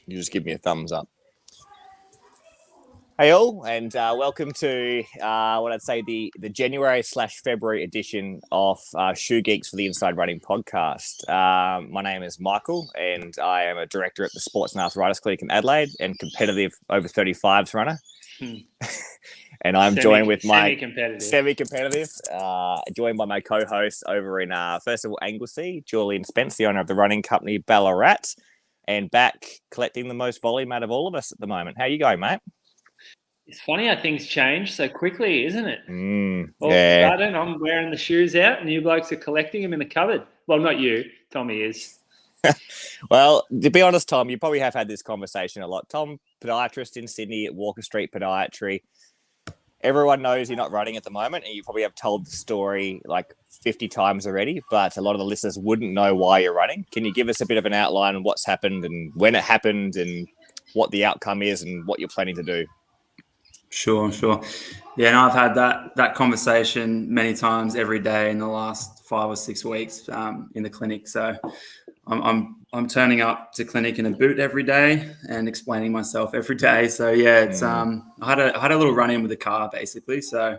You just give me a thumbs up. Hey all, and welcome to what I'd say the January/February edition of Shoe Geeks for the Inside Running podcast. My name is Michael, and I am a director at the Sports and Arthritis Clinic in Adelaide and competitive over 35s runner. And I'm joined with my semi-competitive, joined by my co-host over in, first of all, Anglesey, Julian Spence, the owner of the running company Ballarat, and back collecting the most volume out of all of us at the moment. How you going, mate? It's funny how things change so quickly, isn't it? All of a sudden, I'm wearing the shoes out and you blokes are collecting them in the cupboard. Well, not you. Tommy is. Well, to be honest, Tom, you probably have had this conversation a lot. Tom, podiatrist in Sydney at Walker Street Podiatry. Everyone knows you're not running at the moment, and you probably have told the story like 50 times already, but a lot of the listeners wouldn't know why you're running. Can you give us a bit of an outline on what's happened and when it happened and what the outcome is and what you're planning to do? Sure. Yeah, and I've had that conversation many times every day in the last 5 or 6 weeks in the clinic. So I'm turning up to clinic in a boot every day and explaining myself every day. So yeah, it's I had a little run in with the car basically. So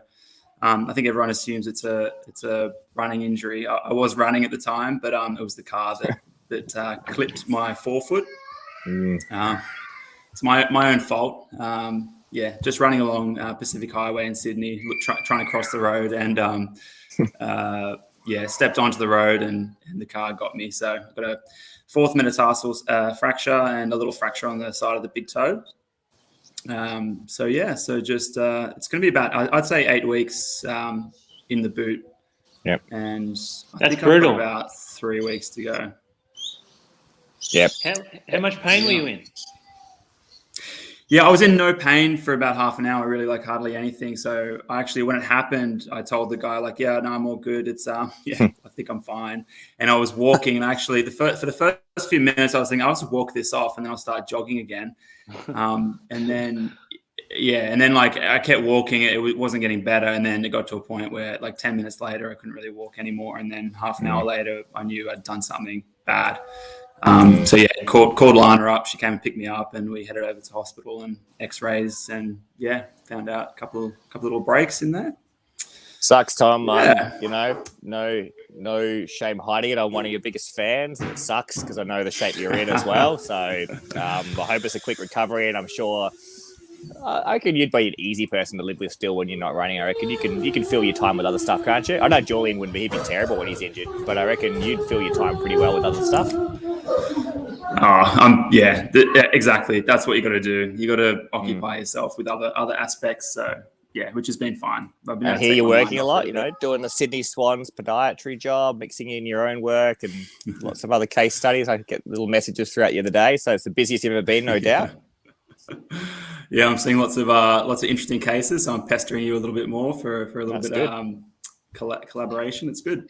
I think everyone assumes it's a running injury. I was running at the time, but it was the car that clipped my forefoot. It's my own fault. Yeah, just running along Pacific Highway in Sydney, trying to cross the road, and stepped onto the road, and the car got me. So I've got a fourth metatarsal fracture and a little fracture on the side of the big toe. So just it's going to be about, I'd say, 8 weeks in the boot. Yep. And I think brutal. I've got about 3 weeks to go. Yep. How much pain were you in? Yeah, I was in no pain for about half an hour, really, like hardly anything. So I actually, when it happened, I told the guy, like, yeah, no, I'm all good. It's, I think I'm fine. And I was walking, and actually for the first few minutes, I was thinking, I'll just walk this off, and then I'll start jogging again. And then like I kept walking, it wasn't getting better. And then it got to a point where like 10 minutes later, I couldn't really walk anymore. And then half an hour later, I knew I'd done something bad. Called Lana up. She came and picked me up, and we headed over to hospital and X-rays, and found out a couple little breaks in there. Sucks, Tom. No shame hiding it. I'm one of your biggest fans. It sucks because I know the shape you're in as well. So I hope it's a quick recovery, and I'm sure. I reckon you'd be an easy person to live with still when you're not running. I reckon you can fill your time with other stuff, can't you? I know Julian wouldn't be. He'd be terrible when he's injured, but I reckon you'd fill your time pretty well with other stuff. Exactly. That's what you got to do. You got to occupy yourself with other aspects. So yeah, which has been fine. I hear you're working a lot. Doing the Sydney Swans podiatry job, mixing in your own work, and lots of other case studies. I get little messages throughout the other day. So it's the busiest you've ever been, no doubt. Yeah, I'm seeing lots of interesting cases. So I'm pestering you a little bit more for a little bit of collaboration. It's good.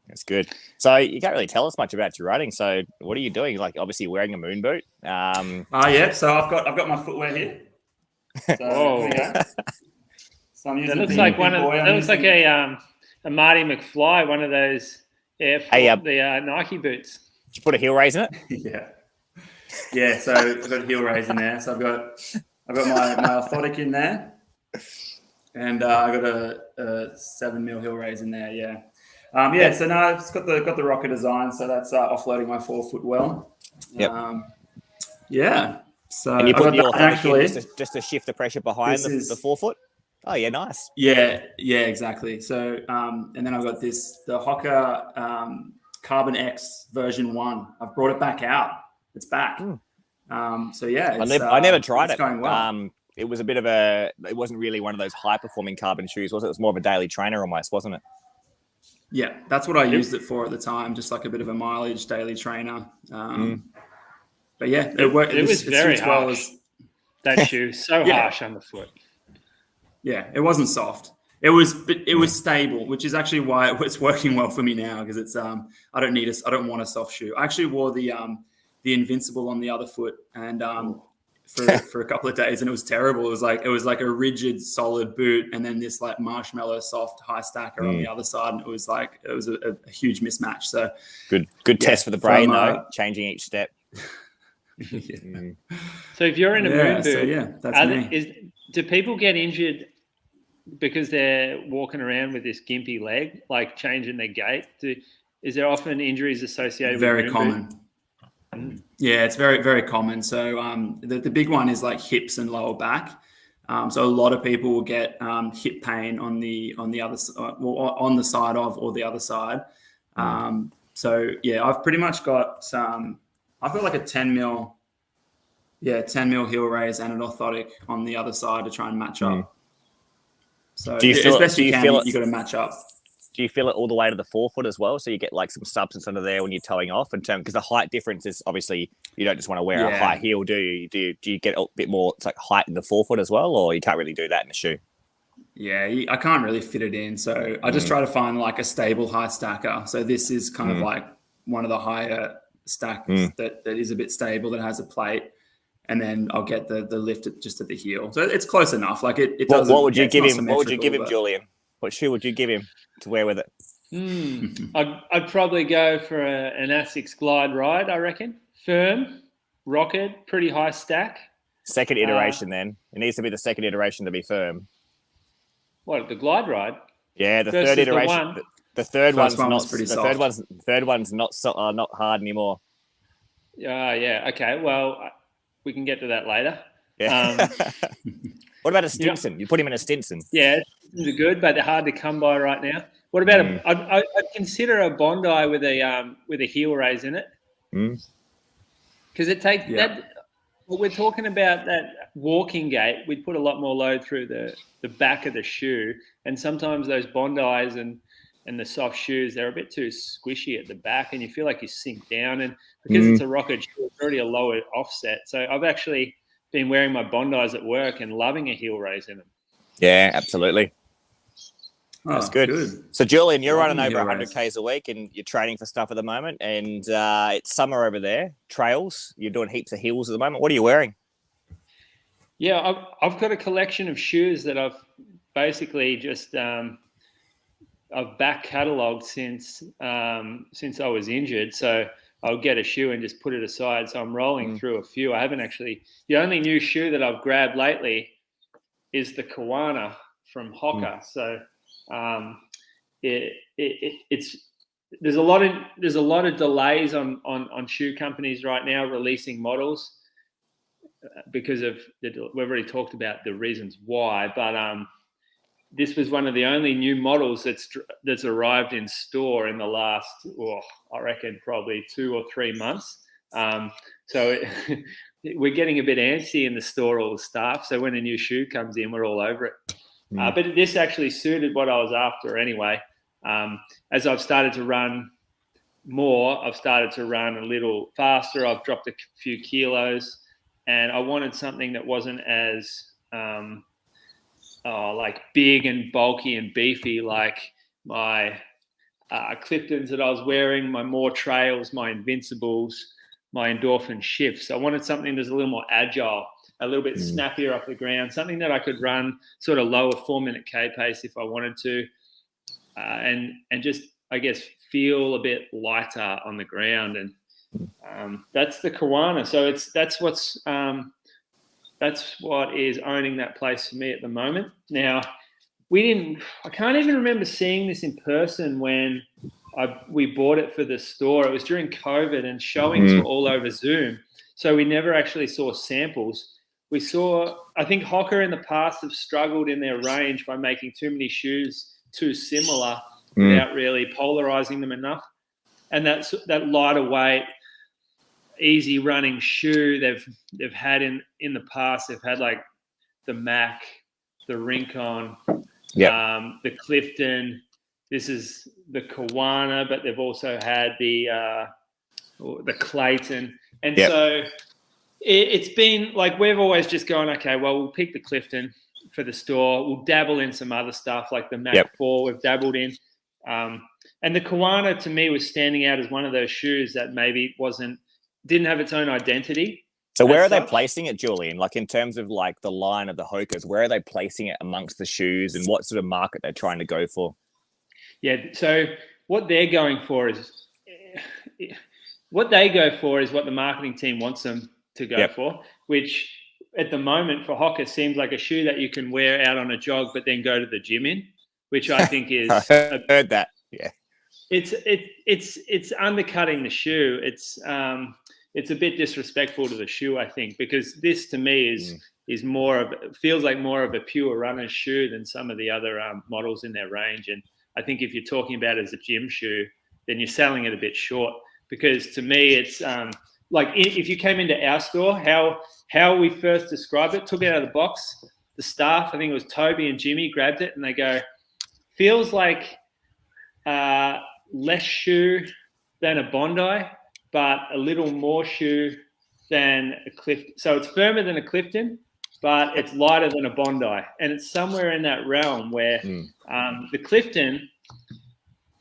That's good. So you can't really tell us much about your running. So what are you doing? Like obviously wearing a moon boot. So I've got my footwear here. So there we go. So I'm using that looks like a Marty McFly, one of those Nike boots. Did you put a heel raise in it? Yeah, so I've got a heel raise in there. So I've got my orthotic in there, and I got a 7 mil heel raise in there. So now it's got the rocker design, so that's offloading my forefoot well. So and you put the orthotic in just to shift the pressure behind the forefoot. Oh yeah, nice. Yeah, exactly. So and then I've got the Hoka Carbon X version 1. I've brought it back out. It's back. I never tried it. Going well. It was a bit of it wasn't really one of those high performing carbon shoes, was it? It was more of a daily trainer almost, wasn't it? Yeah, that's what I used it for at the time, just like a bit of a mileage daily trainer. But yeah, it worked. It was very harsh. That shoe, so harsh on the foot. Yeah, it wasn't soft. It was stable, which is actually why it's working well for me now, because it's I don't want a soft shoe. I actually wore the Invincible on the other foot, and for a couple of days, and it was terrible. It was like a rigid, solid boot, and then this like marshmallow soft high stacker on the other side, and it was a huge mismatch. So good test for the brain though, changing each step. So if you're in a moon boot, that's do people get injured because they're walking around with this gimpy leg, like changing their gait? Is there often injuries associated with very common? Yeah, it's very, very common. So the big one is like hips and lower back. So a lot of people will get hip pain on the other side, on the side of or the other side. So yeah, I've pretty much got I've got like a 10 mil heel raise and an orthotic on the other side to try and match up. So as best you can, you got to match up. Do you feel it all the way to the forefoot as well? So you get like some substance under there when you're towing off, because the height difference is obviously you don't just want to wear a high heel, do you? Do you get a bit more height in the forefoot as well, or you can't really do that in a shoe? Yeah, I can't really fit it in, so I just try to find like a stable high stacker. So this is kind of like one of the higher stacks that is a bit stable, that has a plate, and then I'll get the lift just at the heel. So it's close enough. Like it doesn't. What would you give him? What would you give him, Julian? What shoe would you give him to wear with it? I'd probably go for an Asics Glide Ride, I reckon. Firm, rocket, pretty high stack. Second iteration then. It needs to be the second iteration to be firm. What, the Glide Ride? Yeah, the third iteration. The third one's not pretty soft. Third one's not hard anymore. Yeah. Okay. Well, we can get to that later. Yeah. What about a Stinson? You put him in a Stinson. Yeah, they're good, but they're hard to come by right now. What about I'd consider a Bondi with a heel raise in it, because it takes that. Well, we're talking about that walking gait. We'd put a lot more load through the back of the shoe, and sometimes those Bondis and the soft shoes, they're a bit too squishy at the back, and you feel like you sink down. And because it's a rocket shoe, it's already a lower offset. So I've actually been wearing my Bondis at work and loving a heel raise in them. Yeah, absolutely. That's good. So, Julian, you're running over 100 Ks a week and you're training for stuff at the moment, and it's summer over there. Trails, you're doing heaps of heels at the moment. What are you wearing? Yeah, I've got a collection of shoes that I've basically just I've back catalogued since I was injured. So I'll get a shoe and just put it aside. So I'm rolling through a few. I haven't actually. The only new shoe that I've grabbed lately is the Kawana from Hoka. So it's there's a lot of delays on shoe companies right now releasing models because of we've already talked about the reasons why, but this was one of the only new models that's arrived in store in the last, I reckon probably 2 or 3 months. So we're getting a bit antsy in the store, all the staff. So when a new shoe comes in, we're all over it. But this actually suited what I was after anyway. As I've started to run more, I've started to run a little faster. I've dropped a few kilos, and I wanted something that wasn't as like big and bulky and beefy like my Cliftons that I was wearing, my More Trails, my Invincibles, my Endorphin Shifts. I wanted something that's a little more agile, a little bit snappier off the ground, something that I could run sort of lower 4-minute K pace if I wanted to, and just, I guess, feel a bit lighter on the ground. And that's the Kawana. So that's what is owning that place for me at the moment. Now, I can't even remember seeing this in person when we bought it for the store. It was during COVID and showings were all over Zoom. So we never actually saw samples. I think Hoka in the past have struggled in their range by making too many shoes too similar without really polarizing them enough. And that lighter weight, easy running shoe they've had in the past. They've had like the Mac, the Rincon, the Clifton. This is the Kawana, but they've also had the Clayton. And so it's been like we've always just gone, okay, well, we'll pick the Clifton for the store. We'll dabble in some other stuff like the Mac 4 we've dabbled in. And the Kawana to me was standing out as one of those shoes that maybe didn't have its own identity. So where are they placing it, Julian? Like in terms of like the line of the Hokas, where are they placing it amongst the shoes and what sort of market they're trying to go for? Yeah, so what they're going for is what they go for is what the marketing team wants them to go for, which at the moment for Hoka seems like a shoe that you can wear out on a jog, but then go to the gym in, which I think is I heard that. Yeah. It's undercutting the shoe. It's a bit disrespectful to the shoe, I think, because this to me is feels like more of a pure runner's shoe than some of the other models in their range. And I think if you're talking about it as a gym shoe, then you're selling it a bit short, because to me it's like if you came into our store, how we first described it, took it out of the box, the staff, I think it was Toby and Jimmy, grabbed it and they go, feels like less shoe than a Bondi, but a little more shoe than a Clifton. So it's firmer than a Clifton, but it's lighter than a Bondi. And it's somewhere in that realm where the Clifton,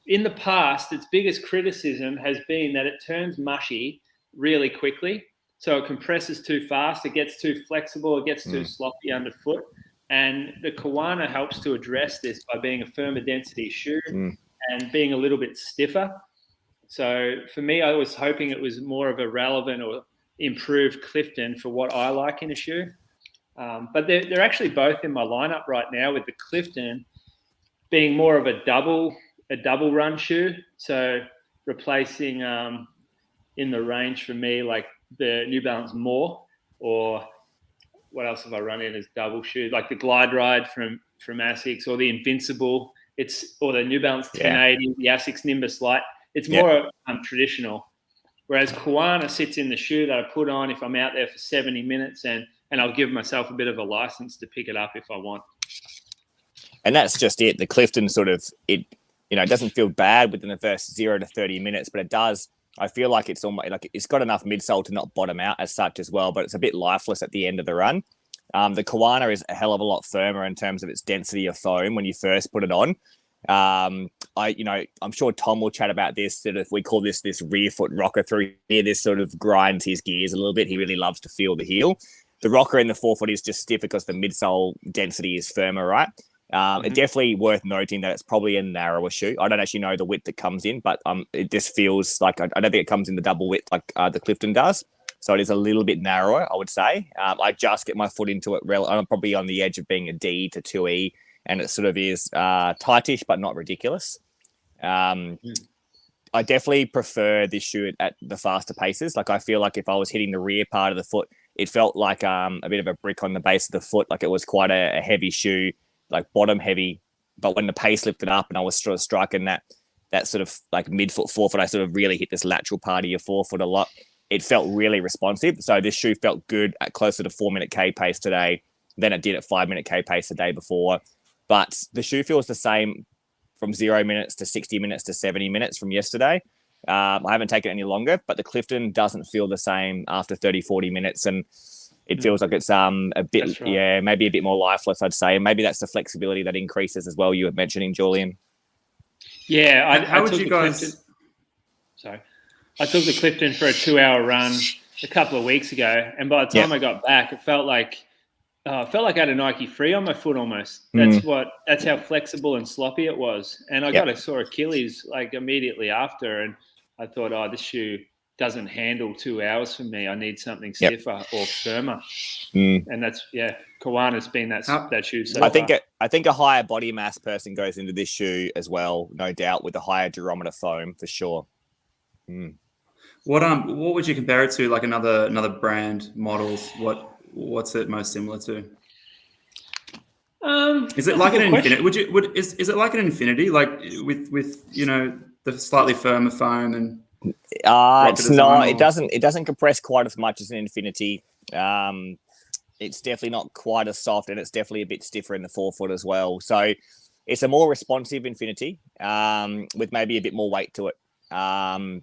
in the past, its biggest criticism has been that it turns mushy really quickly. So it compresses too fast, it gets too flexible, it gets too sloppy underfoot. And the Kawana helps to address this by being a firmer density shoe and being a little bit stiffer. So for me, I was hoping it was more of a relevant or improved Clifton for what I like in a shoe. But they're actually both in my lineup right now, with the Clifton being more of a double run shoe. So replacing in the range for me, like the New Balance More, or what else have I run in as double shoe? Like the Glide Ride from Asics, or the Invincible. Or the New Balance 1080, the Asics Nimbus Lite. It's more traditional. Whereas Kawana sits in the shoe that I put on if I'm out there for 70 minutes, and I'll give myself a bit of a license to pick it up if I want. And that's just it. The Clifton it doesn't feel bad within the first 0 to 30 minutes, but it does. I feel like it's almost like it's got enough midsole to not bottom out as such as well, but it's a bit lifeless at the end of the run. The Kawana is a hell of a lot firmer in terms of its density of foam when you first put it on. I'm sure Tom will chat about this, that if we call this rear foot rocker through here, this sort of grinds his gears a little bit. He really loves to feel the heel. The rocker in the forefoot is just stiff because the midsole density is firmer, right? It's definitely worth noting that it's probably a narrower shoe. I don't actually know the width that comes in, but it just feels like I don't think it comes in the double width like the Clifton does. So it is a little bit narrower, I would say. I just get my foot into it. I'm probably on the edge of being a D to 2E, and it sort of is tightish, but not ridiculous. I definitely prefer this shoe at the faster paces. Like I feel like if I was hitting the rear part of the foot, it felt like a bit of a brick on the base of the foot. Like it was quite a heavy shoe, like bottom heavy. But when the pace lifted up and I was sort of striking that sort of like midfoot forefoot, I sort of really hit this lateral part of your forefoot a lot. It felt really responsive. So this shoe felt good at closer to 4-minute K pace today than it did at 5-minute K pace the day before. But the shoe feels the same from 0 minutes to 60 minutes to 70 minutes from yesterday. I haven't taken it any longer, but the Clifton doesn't feel the same after 30, 40 minutes. And it feels like it's a bit, maybe a bit more lifeless, I'd say. And maybe that's the flexibility that increases as well, you were mentioning, Julian. Yeah. How would you guys... I took the Clifton for a 2-hour run a couple of weeks ago. And by the time I got back, it felt like I had a Nike Free on my foot almost. That's how flexible and sloppy it was. And I got a sore Achilles like immediately after, and I thought, this shoe doesn't handle 2 hours for me. I need something stiffer or firmer. And that's Kawana's been that shoe. So I think a higher body mass person goes into this shoe as well, no doubt, with a higher durometer foam for sure. What would you compare it to? Like another brand models? What's it most similar to? Is it like an Infinity? Is it like an Infinity, like with the slightly firmer foam and? It's not. It doesn't compress quite as much as an Infinity. It's definitely not quite as soft, and it's definitely a bit stiffer in the forefoot as well. So it's a more responsive Infinity with maybe a bit more weight to it.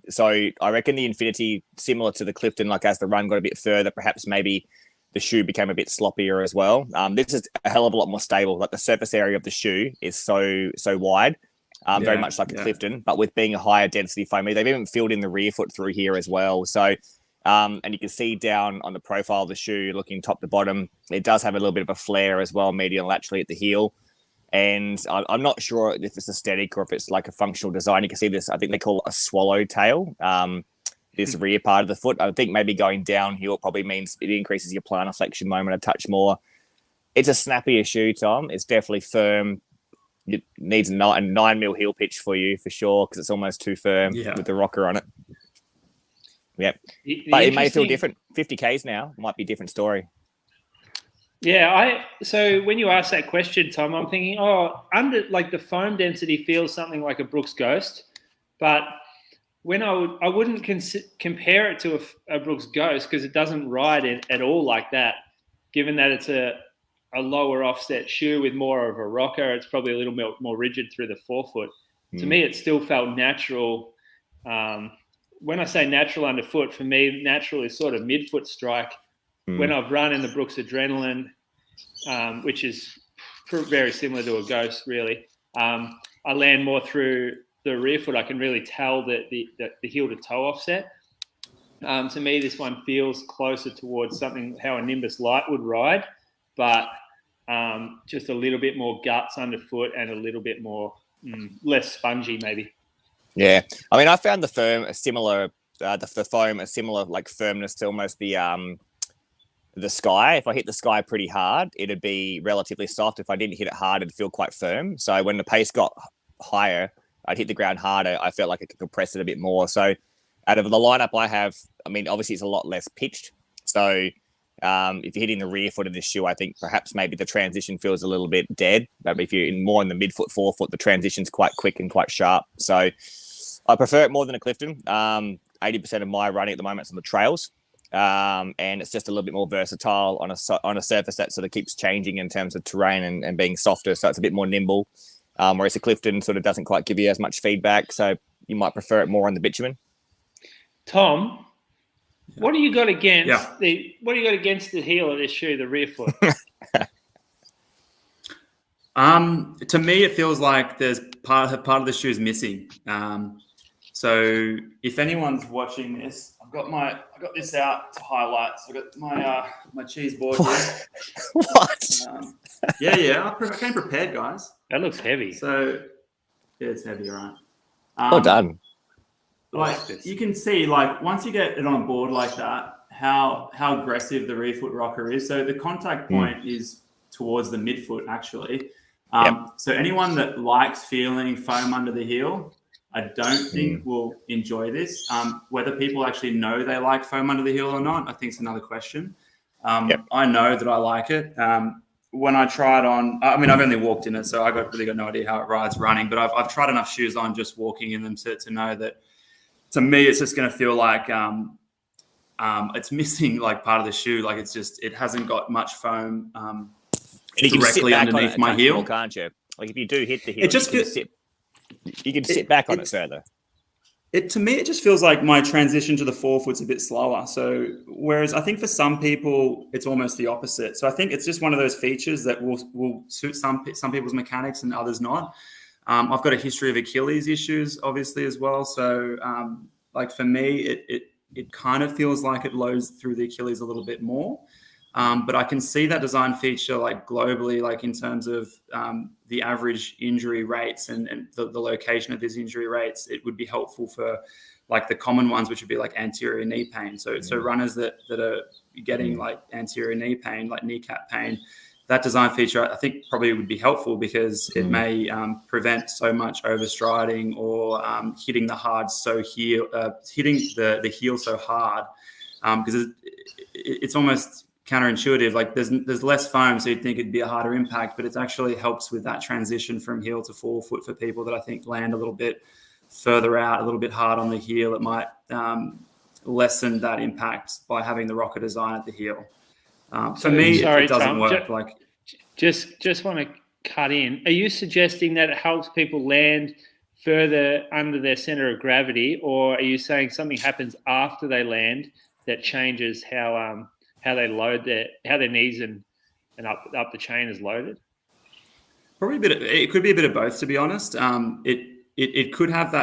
So I reckon the Infinity, similar to the Clifton, like as the run got a bit further, perhaps maybe the shoe became a bit sloppier as well. This is a hell of a lot more stable. Like the surface area of the shoe is so wide, very much like a Clifton, but with being a higher density foam. They've even filled in the rear foot through here as well. So, and you can see down on the profile of the shoe, looking top to bottom, it does have a little bit of a flare as well, medial and laterally at the heel. And I'm not sure if it's aesthetic or if it's like a functional design. You can see this, I think they call it a swallow tail. this rear part of the foot. I think maybe going downhill probably means it increases your plantar flexion moment a touch more. It's a snappier shoe, Tom. It's definitely firm. It needs a 9mm heel pitch for you for sure, because it's almost too firm with the rocker on it. Yep. But it may feel different. 50Ks now might be a different story. Yeah, so when you ask that question, Tom, I'm thinking, under like the foam density feels something like a Brooks Ghost, but when I wouldn't compare it to a Brooks Ghost because it doesn't ride at all like that. Given that it's a lower offset shoe with more of a rocker, it's probably a little more rigid through the forefoot. To me, it still felt natural. When I say natural underfoot, for me, natural is sort of midfoot strike. When I've run in the Brooks Adrenaline, which is very similar to a Ghost, really, I land more through the rear foot. I can really tell that the heel to toe offset. To me, this one feels closer towards something how a Nimbus Light would ride, but just a little bit more guts underfoot and a little bit more less spongy, maybe. Yeah, I mean, I found the foam a similar like firmness to almost the Sky. If I hit the Sky pretty hard, it'd be relatively soft. If I didn't hit it hard, it'd feel quite firm. So when the pace got higher, I'd hit the ground harder. I felt like I could compress it a bit more. So out of the lineup I have, I mean, obviously it's a lot less pitched. So if you're hitting the rear foot of this shoe, I think perhaps maybe the transition feels a little bit dead. But if you're more in the midfoot, forefoot, the transition's quite quick and quite sharp. So I prefer it more than a Clifton. 80% of my running at the moment is on the trails. And it's just a little bit more versatile on a surface that sort of keeps changing in terms of terrain and being softer. So it's a bit more nimble. Whereas the Clifton sort of doesn't quite give you as much feedback. So you might prefer it more on the bitumen. Tom, what do you got against the heel of this shoe, the rear foot? To me, it feels like there's part of the shoe is missing. So if anyone's watching this, I got this out to highlight. So I got my cheese board here. What? I came prepared, guys. That looks heavy. So yeah, it's heavy, right? Well done. Like you can see, like once you get it on board like that, how aggressive the rear foot rocker is. So the contact point is towards the midfoot, actually. So anyone that likes feeling foam under the heel, I don't think will enjoy this. Whether people actually know they like foam under the heel or not, I think is another question. I know that I like it. When I tried on, I mean, I've only walked in it, so I really got no idea how it rides running, but I've tried enough shoes on just walking in them to know that to me, it's just going to feel like it's missing like part of the shoe. Like it hasn't got much foam directly underneath my heel. More, can't you? Like if you do hit the heel, you can sit back on it further. To me, it just feels like my transition to the forefoot's a bit slower. So whereas I think for some people, it's almost the opposite. So I think it's just one of those features that will suit some people's mechanics and others not. I've got a history of Achilles issues, obviously, as well. So like for me, it kind of feels like it loads through the Achilles a little bit more. But I can see that design feature like globally, like in terms of the average injury rates and the location of these injury rates. It would be helpful for like the common ones, which would be like anterior knee pain. So runners that are getting like anterior knee pain, like kneecap pain, that design feature I think probably would be helpful because it may prevent so much overstriding or hitting the heel so hard because it's almost counterintuitive. Like there's less foam, so you'd think it'd be a harder impact, but it actually helps with that transition from heel to forefoot for people that I think land a little bit further out, a little bit hard on the heel. It might lessen that impact by having the rocker design at the heel. For me, it doesn't Tom, work. Just want to cut in. Are you suggesting that it helps people land further under their center of gravity, or are you saying something happens after they land that changes how they load how their knees and up the chain is loaded? Probably a bit. It could be a bit of both, to be honest. It could have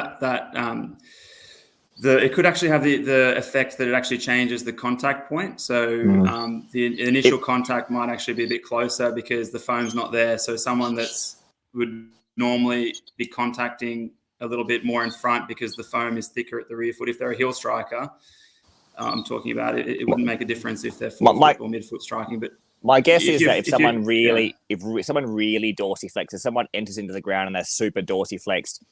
it could actually have the effect that it actually changes the contact point. So the initial contact might actually be a bit closer because the foam's not there. So someone would normally be contacting a little bit more in front because the foam is thicker at the rear foot. If they're a heel striker, I'm talking about it. It wouldn't make a difference if they're forefoot or midfoot striking. But my guess is that if someone really dorsiflexes, someone enters into the ground and they're super dorsiflexed,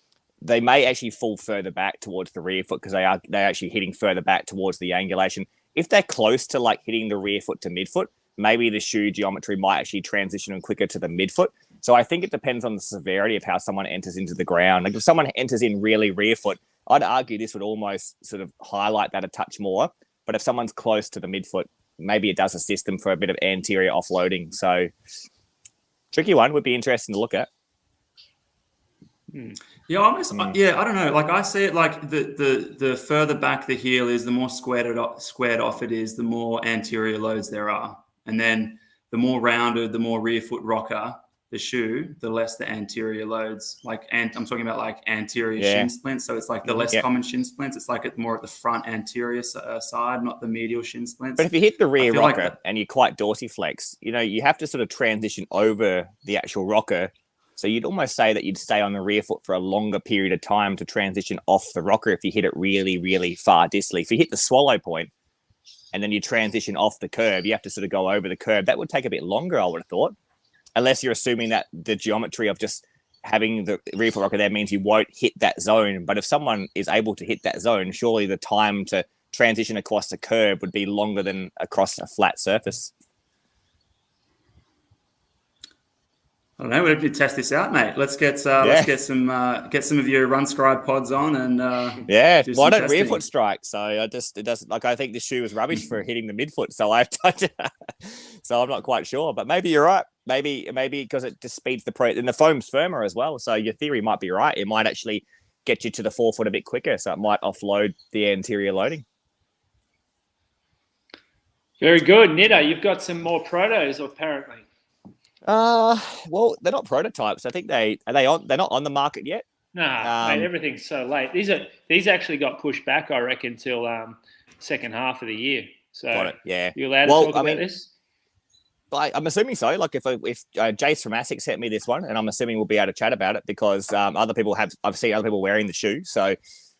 they may actually fall further back towards the rear foot because they're actually hitting further back towards the angulation. If they're close to like hitting the rear foot to midfoot, maybe the shoe geometry might actually transition them quicker to the midfoot. So I think it depends on the severity of how someone enters into the ground. Like if someone enters in really rear foot, I'd argue this would almost sort of highlight that a touch more. But if someone's close to the midfoot, maybe it does assist them for a bit of anterior offloading. So tricky one, would be interesting to look at. Yeah, I don't know. Like I see it like the further back the heel is, the more squared off it is, the more anterior loads there are. And then the more rounded, the more rear foot rocker the shoe, the less the anterior loads. I'm talking about like anterior shin splints. So it's like the less common shin splints. It's like more at the front anterior side, not the medial shin splints. But if you hit the rear rocker and you're quite dorsiflex, you have to sort of transition over the actual rocker. So you'd almost say that you'd stay on the rear foot for a longer period of time to transition off the rocker if you hit it really, really far distally. If you hit the swallow point and then you transition off the curb, you have to sort of go over the curb. That would take a bit longer, I would have thought. Unless you're assuming that the geometry of just having the rear foot rocker there means you won't hit that zone. But if someone is able to hit that zone, surely the time to transition across the curb would be longer than across a flat surface. I don't know. We have to test this out, mate. Let's get some of your Run Scribe pods on and Why don't rear foot strike? So it doesn't like I think the shoe was rubbish for hitting the midfoot. So so I'm not quite sure, but maybe you're right. Maybe because it just speeds and the foam's firmer as well. So your theory might be right. It might actually get you to the forefoot a bit quicker, so it might offload the anterior loading. Very good, Nitter. You've got some more protos apparently. Well, they're not prototypes. I think they're not on the market yet. Nah, mate, everything's so late. These actually got pushed back, I reckon, till second half of the year. So got it, yeah. You allowed to talk about this? I'm assuming so. Like if Jace from Asics sent me this one, and I'm assuming we'll be able to chat about it because I've seen other people wearing the shoe, so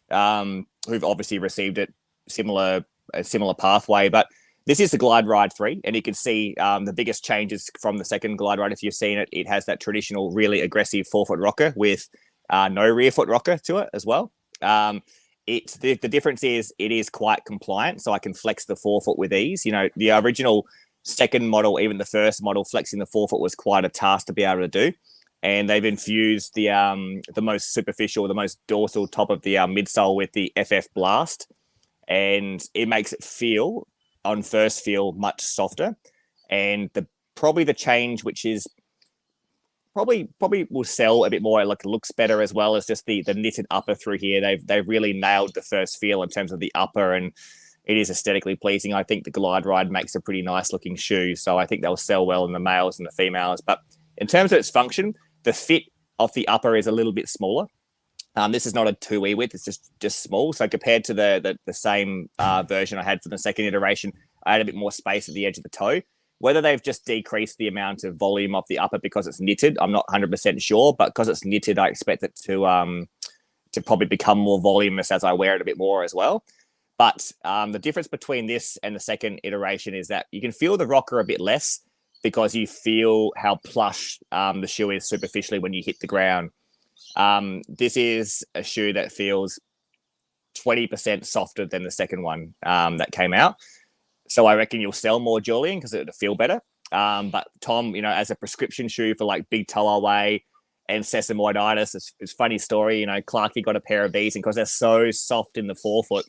who've obviously received it a similar pathway, but. This is the Glide Ride 3, and you can see the biggest changes from the second Glide Ride. If you've seen it, it has that traditional, really aggressive forefoot rocker with no rear foot rocker to it as well. The difference is it is quite compliant, so I can flex the forefoot with ease. The original second model, even the first model, flexing the forefoot was quite a task to be able to do. And they've infused the most superficial, the most dorsal top of the midsole with the FF Blast, and it makes it feel much softer. And probably the change, which is probably will sell a bit more, like it looks better as well, as just the knitted upper through here. They've really nailed the first feel in terms of the upper, and it is aesthetically pleasing. I think the Glide Ride makes a pretty nice looking shoe, so I think they'll sell well in the males and the females. But in terms of its function, the fit of the upper is a little bit smaller. This is not a 2E width, it's just small. So compared to the same version I had for the second iteration, I had a bit more space at the edge of the toe. Whether they've just decreased the amount of volume of the upper because it's knitted, I'm not 100% sure, but because it's knitted, I expect it to probably become more voluminous as I wear it a bit more as well. But the difference between this and the second iteration is that you can feel the rocker a bit less because you feel how plush the shoe is superficially when you hit the ground. This is a shoe that feels 20% softer than the second one that came out. So I reckon you'll sell more, Julian, because it'll feel better. But Tom, as a prescription shoe for like big toe away and sesamoiditis, it's a funny story. Clarky got a pair of these, and because they're so soft in the forefoot,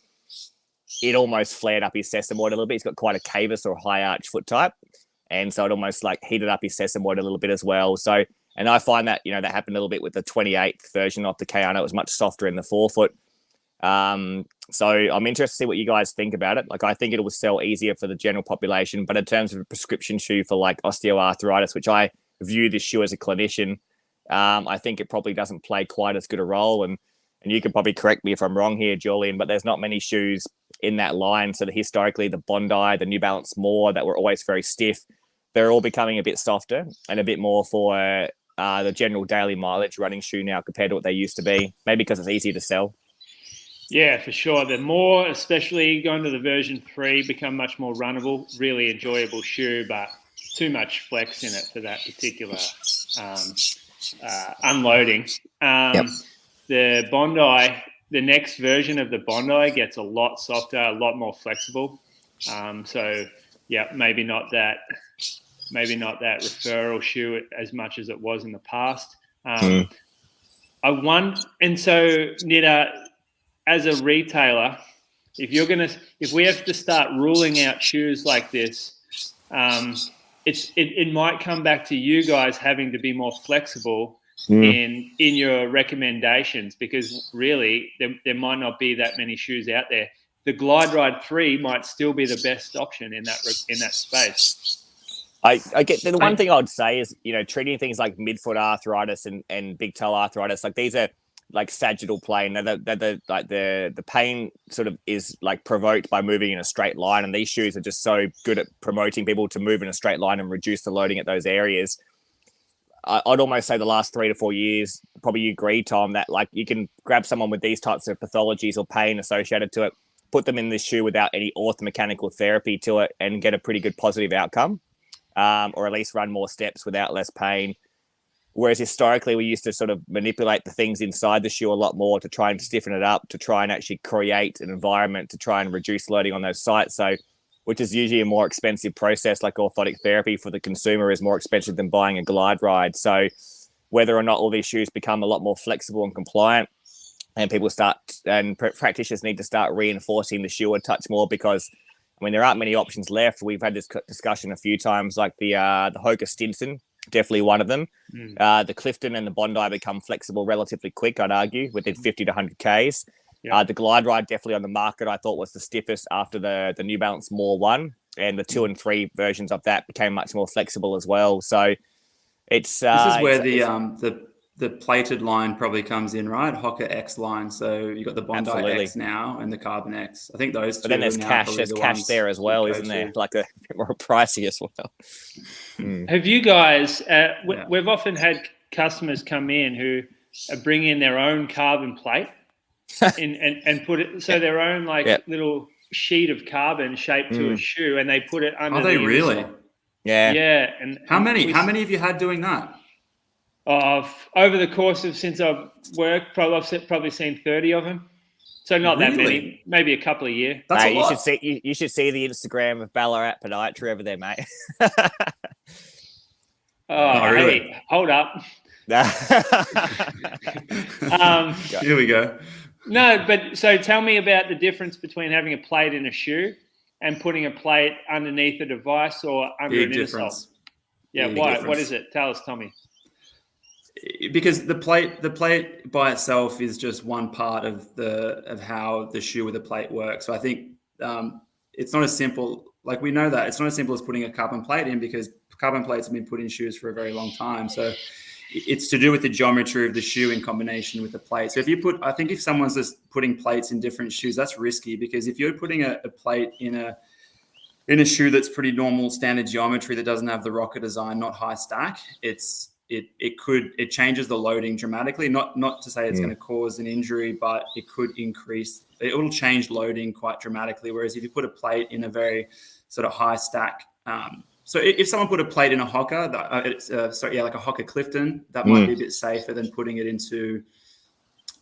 it almost flared up his sesamoid a little bit. He's got quite a cavus or high arch foot type. And so it almost like heated up his sesamoid a little bit as well. So, and I find that, that happened a little bit with the 28th version of the Kawana. It was much softer in the forefoot. So I'm interested to see what you guys think about it. Like, I think it will sell easier for the general population, but in terms of a prescription shoe for like osteoarthritis, which I view this shoe as a clinician, I think it probably doesn't play quite as good a role. And you can probably correct me if I'm wrong here, Julian, but there's not many shoes in that line. So historically, the Bondi, the New Balance More, that were always very stiff, they're all becoming a bit softer and a bit more for the general daily mileage running shoe now compared to what they used to be? Maybe because it's easier to sell. Yeah, for sure. The more, especially going to the version 3, become much more runnable, really enjoyable shoe, but too much flex in it for that particular unloading. The Bondi, the next version of the Bondi gets a lot softer, a lot more flexible. So yeah, maybe not that referral shoe as much as it was in the past. And so Nida, as a retailer, if we have to start ruling out shoes like this, it might come back to you guys having to be more flexible in your recommendations, because really there might not be that many shoes out there. The Glide Ride 3 might still be the best option in that space. I get the one thing I would say is, treating things like midfoot arthritis and big toe arthritis, like these are like sagittal pain. The pain sort of is like provoked by moving in a straight line, and these shoes are just so good at promoting people to move in a straight line and reduce the loading at those areas. I'd almost say the last 3 to 4 years, probably you agree, Tom, that like you can grab someone with these types of pathologies or pain associated to it, put them in this shoe without any orthomechanical therapy to it, and get a pretty good positive outcome, or at least run more steps without less pain. Whereas historically, we used to sort of manipulate the things inside the shoe a lot more to try and stiffen it up, to try and actually create an environment to try and reduce loading on those sites. So, which is usually a more expensive process, like orthotic therapy for the consumer is more expensive than buying a Glide Ride. So whether or not all these shoes become a lot more flexible and compliant, and practitioners need to start reinforcing the shoe a touch more, because there aren't many options left. We've had this discussion a few times, like the Hoka Stinson, definitely one of them. The Clifton and the Bondi become flexible relatively quick, I'd argue, within 50 to 100 Ks. The Glide Ride, definitely on the market, I thought was the stiffest after the New Balance More 1, and the 2 and 3 versions of that became much more flexible as well. So it's this is where the plated line probably comes in, right? Hoka X line. So you got the Bondi X now and the Carbon X. I think those two. But then there's cash. There's cash there as well, isn't there? Like a bit more pricey as well. Have you guys? We've often had customers come in who bring in their own carbon plate and put it, so their own little sheet of carbon shaped to a shoe, and they put it under. Are they really? Insole. Yeah. Yeah. And how many have you had doing that? Over the course of since I've worked, I've probably seen 30 of them. So not that many, maybe a couple of years. That's mate, a lot. You should see the Instagram of Ballarat Podiatry over there, mate. Really? Hey, hold up. Here we go. No, but so tell me about the difference between having a plate in a shoe and putting a plate underneath a device or under an insole. Yeah, why? What is it? Tell us, Tommy. Because the plate by itself is just one part of how the shoe with a plate works. So I think it's not as simple. Like, we know that it's not as simple as putting a carbon plate in, because carbon plates have been put in shoes for a very long time. So it's to do with the geometry of the shoe in combination with the plate. So if someone's just putting plates in different shoes, that's risky, because if you're putting a plate in a shoe that's pretty normal standard geometry that doesn't have the rocker design, not high stack, it changes the loading dramatically. Not to say it's going to cause an injury, but it will change loading quite dramatically. Whereas if you put a plate in a very sort of high stack, so if someone put a plate in a Hoka, like a Hoka Clifton, that might be a bit safer than putting it into,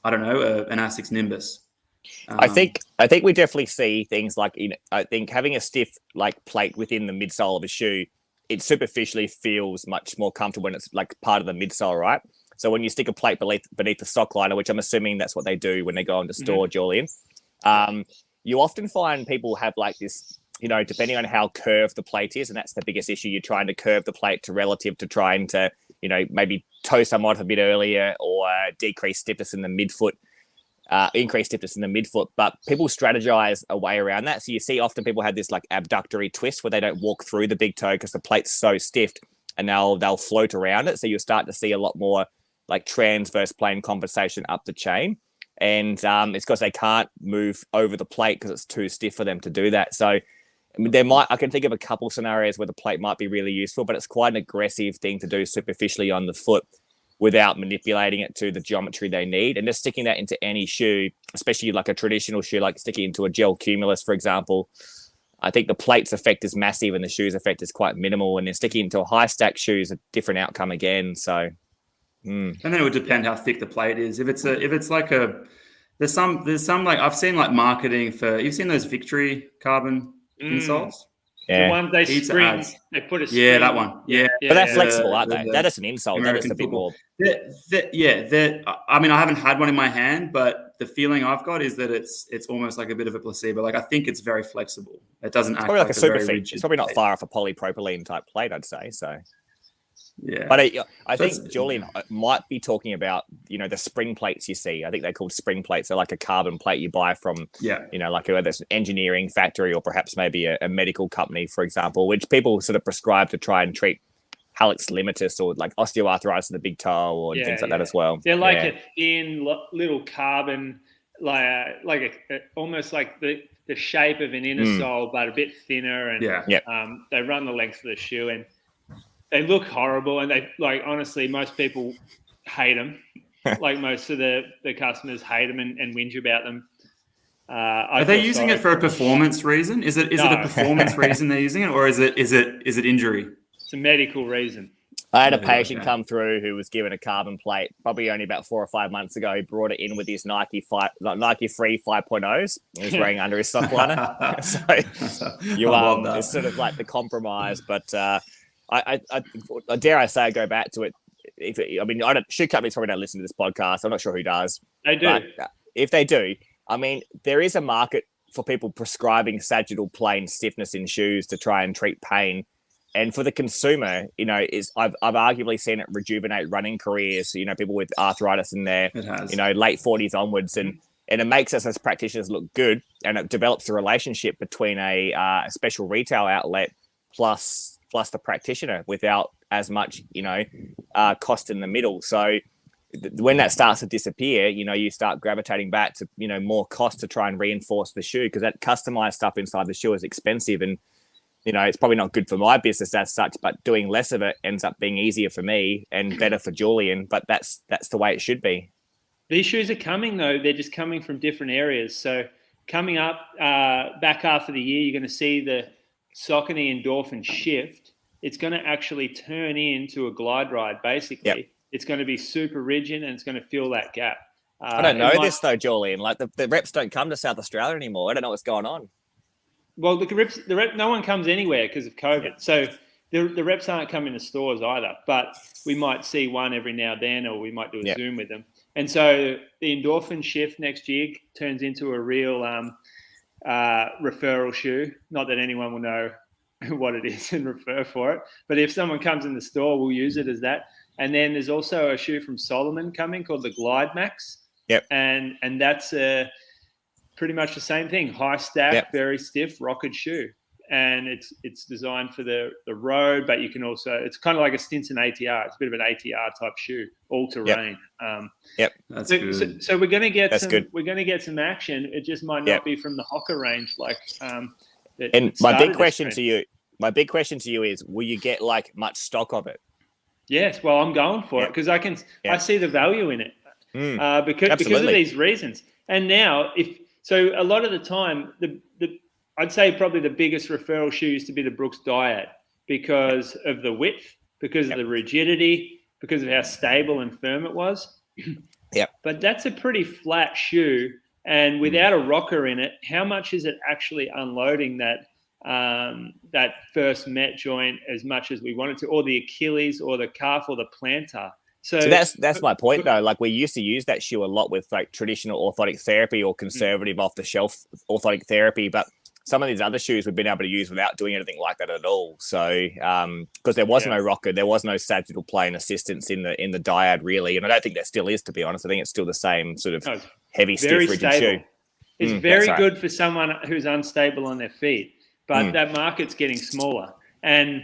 I don't know, an Asics Nimbus. I think we definitely see things like, I think having a stiff like plate within the midsole of a shoe, it superficially feels much more comfortable when it's like part of the midsole, right? So when you stick a plate beneath the sock liner, which I'm assuming that's what they do when they go into store, Julian, you often find people have like this, depending on how curved the plate is, and that's the biggest issue. You're trying to curve the plate to relative to trying to, maybe toe somewhat a bit earlier, or decrease stiffness in the midfoot, increase stiffness in the midfoot. But people strategize a way around that. So you see often people have this like abductory twist where they don't walk through the big toe because the plate's so stiff, and they'll float around it. So you'll start to see a lot more like transverse plane compensation up the chain. And it's because they can't move over the plate because it's too stiff for them to do that. So I can think of a couple scenarios where the plate might be really useful, but it's quite an aggressive thing to do superficially on the foot. without manipulating it to the geometry they need, and just sticking that into any shoe, especially like a traditional shoe, like sticking into a gel cumulus, for example. I think the plate's effect is massive and the shoe's effect is quite minimal, and then sticking into a high stack shoe is a different outcome again. So, and then it would depend how thick the plate is. If it's like there's some like I've seen like marketing for, you've seen those Victory carbon insoles. The one they spring, they put a spring. Yeah, that one. Yeah. But they're flexible, aren't they? That is an insole. That is a bit more. I mean, I haven't had one in my hand, but the feeling I've got is that it's almost like a bit of a placebo. Like, I think it's very flexible. It doesn't act like a super very feed. rigid It's probably not plate. far off a polypropylene type plate, I'd say. So. Yeah, but I think Julian might be talking about, the spring plates you see. I think they're called spring plates. They're like a carbon plate you buy from, like whether it's an engineering factory or perhaps maybe a medical company, for example, which people sort of prescribe to try and treat hallux limitus or like osteoarthritis of the big toe or things like that as well. They're like a thin little carbon, almost like the shape of an inner sole, but a bit thinner. And they run the length of the shoe, and they look horrible, and they honestly, most people hate them. Like most of the customers hate them and whinge about them. Are they using it for a performance reason? Is it a performance reason they're using it, or is it injury? It's a medical reason. I had a patient come through who was given a carbon plate probably only about 4 or 5 months ago. He brought it in with his Nike Free 5.0s. He was wearing under his sock liner. So it's sort of like the compromise, but. I dare I say I go back to it. Shoe companies probably don't listen to this podcast. I'm not sure who does. They do. But if they do, there is a market for people prescribing sagittal plane stiffness in shoes to try and treat pain. And for the consumer, I've arguably seen it rejuvenate running careers. People with arthritis in their late 40s onwards, and it makes us as practitioners look good, and it develops a relationship between a special retail outlet plus the practitioner without as much, cost in the middle. So when that starts to disappear, you start gravitating back to, more cost to try and reinforce the shoe, because that customized stuff inside the shoe is expensive. And, it's probably not good for my business as such, but doing less of it ends up being easier for me and better for Julian. But that's the way it should be. These shoes are coming, though. They're just coming from different areas. So coming up back half of the year, you're going to see the Saucony Endorphin shift. It's going to actually turn into a glide ride, basically. Yep. It's going to be super rigid, and it's going to fill that gap. I don't know this, though, Julian. Like, the reps don't come to South Australia anymore. I don't know what's going on. Well, the rep, no one comes anywhere because of COVID. Yep. So the reps aren't coming to stores either, but we might see one every now and then, or we might do a Zoom with them. And so the Endorphin shift next year turns into a real referral shoe. Not that anyone will know what it is and refer for it, but if someone comes in the store, we'll use it as that. And then there's also a shoe from Solomon coming called the Glide Max. Yep. And that's pretty much the same thing. High stack, very stiff, rocketed shoe. And it's designed for the road, but you can also, it's kind of like a Stinson ATR. It's a bit of an ATR type shoe, all terrain. That's good. So we're going to get we're going to get some action. It just might not be from the Hoka range, like. And my big question to you is, will you get like much stock of it? Yes. Well, I'm going for it because I see the value in it because of these reasons. And now a lot of the time, I'd say probably the biggest referral shoe used to be the Brooks Dyad because of the width, because of the rigidity, because of how stable and firm it was. But that's a pretty flat shoe. And without a rocker in it, how much is it actually unloading that first met joint as much as we want it to, or the Achilles or the calf or the plantar? So that's my point, though. Like, we used to use that shoe a lot with like traditional orthotic therapy or conservative off-the-shelf orthotic therapy, but some of these other shoes we've been able to use without doing anything like that at all. So because there was no rocker, there was no sagittal plane assistance in the Dyad, really, and I don't think there still is, to be honest. I think it's still the same sort of heavy, stiff, rigid shoe. It's very good for someone who's unstable on their feet, but that market's getting smaller, and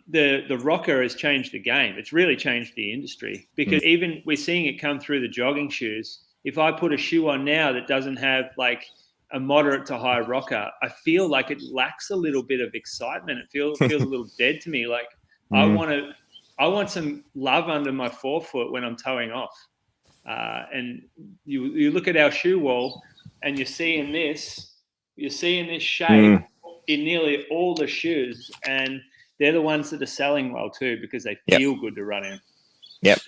the rocker has changed the game. It's really changed the industry because even we're seeing it come through the jogging shoes. If I put a shoe on now that doesn't have like a moderate to high rocker, I feel like it lacks a little bit of excitement. It feels a little dead to me. Like I want I want some love under my forefoot when I'm towing off. And you look at our shoe wall, and you're seeing this shade in nearly all the shoes, and they're the ones that are selling well too because they feel good to run in. Yep.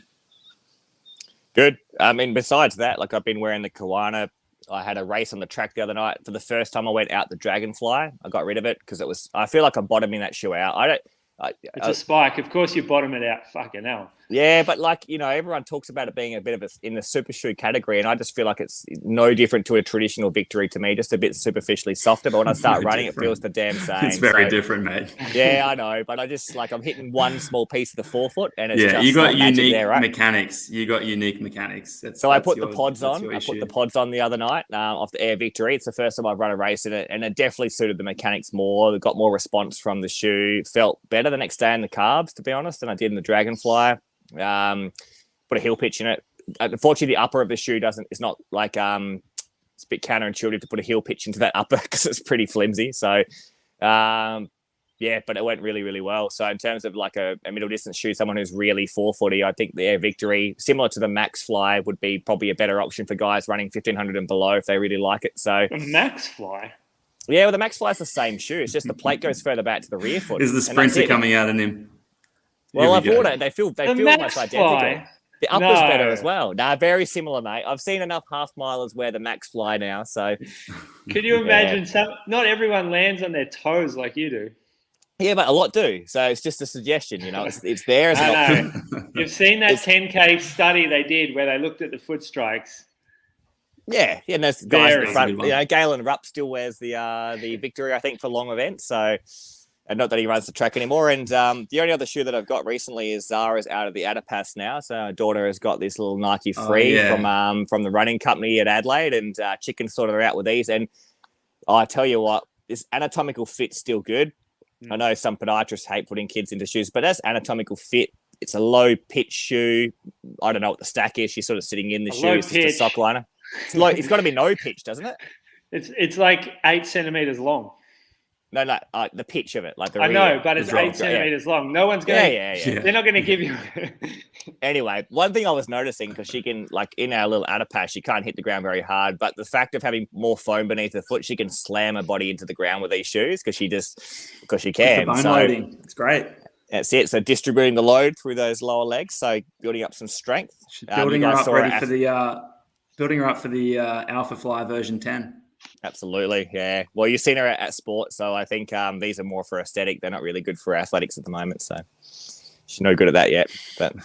Good. I mean, besides that, like I've been wearing the Kawana. I had a race on the track the other night. For the first time, I went out the Dragonfly. I got rid of it because I feel like I'm bottoming that shoe out. It's a spike. Of course, you bottom it out. Fucking hell. Yeah, but like, everyone talks about it being a bit of in the super shoe category, and I just feel like it's no different to a traditional Victory to me, just a bit superficially softer. But when I start running, it feels the damn same. It's very different, mate. Yeah, I know, but I just I'm hitting one small piece of the forefoot, and it's just you got like unique there, right? mechanics. You got unique mechanics. I put the pods on. I put the pods on the other night off the Air Victory. It's the first time I've run a race in it, and it definitely suited the mechanics more. It got more response from the shoe. Felt better the next day in the carbs, to be honest, than I did in the Dragonfly. Put a heel pitch in it. Unfortunately, the upper of the shoe it's not like it's a bit counterintuitive to put a heel pitch into that upper because it's pretty flimsy. So but it went really, really well. So in terms of like a middle distance shoe, someone who's really 4-footy, I think the Air Victory, similar to the Max Fly, would be probably a better option for guys running 1500 and below if they really like it. So the Max Fly. Yeah, well, the Max Fly is the same shoe. It's just the plate goes further back to the rear foot. Is the Sprinter coming out in him? Well, I've ordered it. They feel almost identical. Fly. The upper's better as well. Nah, very similar, mate. I've seen enough half milers wear the Max Fly now. So, could you imagine? Not everyone lands on their toes like you do. Yeah, but a lot do. So it's just a suggestion. It's there as an option. You've seen that 10K study they did where they looked at the foot strikes. Yeah, and there's guys in the front. Galen Rupp still wears the Victory, I think, for long events. So. And not that he runs the track anymore. And the only other shoe that I've got recently is Zara's out of the Adipas now. So our daughter has got this little Nike Free from the running company at Adelaide, and Chicken sorted her out with these. And I tell you what, this anatomical fit's still good. I know some podiatrists hate putting kids into shoes, but that's anatomical fit. It's a low pitch shoe. I don't know what the stack is. She's sort of sitting in the shoe. It's just a sock liner. It's got to be no pitch, doesn't it? It's like 8 centimeters long. No, the pitch of it, like the I know, but it's 8 centimeters long. No one's going. Yeah. They're not going to give you. Anyway, one thing I was noticing, because she can, like in our little Adipas, she can't hit the ground very hard, but the fact of having more foam beneath her foot, she can slam her body into the ground with these shoes because she can. It's the bone loading. It's great. That's it. So distributing the load through those lower legs, so building up some strength. Building her up for the Alpha Fly version 10. Absolutely, yeah. Well, you've seen her at sport, so I think these are more for aesthetic. They're not really good for athletics at the moment, so she's no good at that yet. But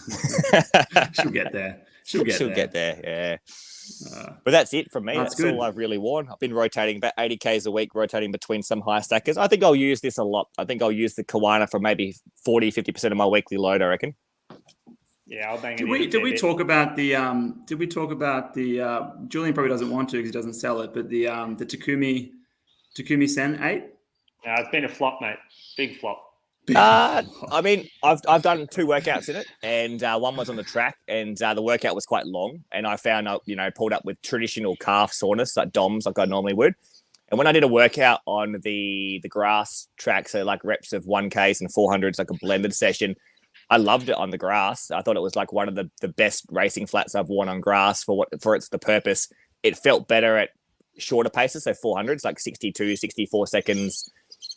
she'll get there. She'll get there. Yeah. But that's it from me. That's all I've really worn. I've been rotating about 80 Ks a week, rotating between some high stackers. I think I'll use this a lot. I think I'll use the Kawana for maybe 40-50% of my weekly load, I reckon. Yeah, I'll bang it. Did we talk about the Julian probably doesn't want to because he doesn't sell it, but the Takumi Sen 8? It's been a flop, mate. Big flop. I mean, I've done 2 workouts in it, and one was on the track, and the workout was quite long, and I found pulled up with traditional calf soreness, like DOMs, like I normally would. And when I did a workout on the grass track, so like reps of 1Ks and 400s, like a blended session, I loved it on the grass. I thought it was like one of the best racing flats I've worn on grass for the purpose. It felt better at shorter paces, so 400s, like 62, 64 seconds.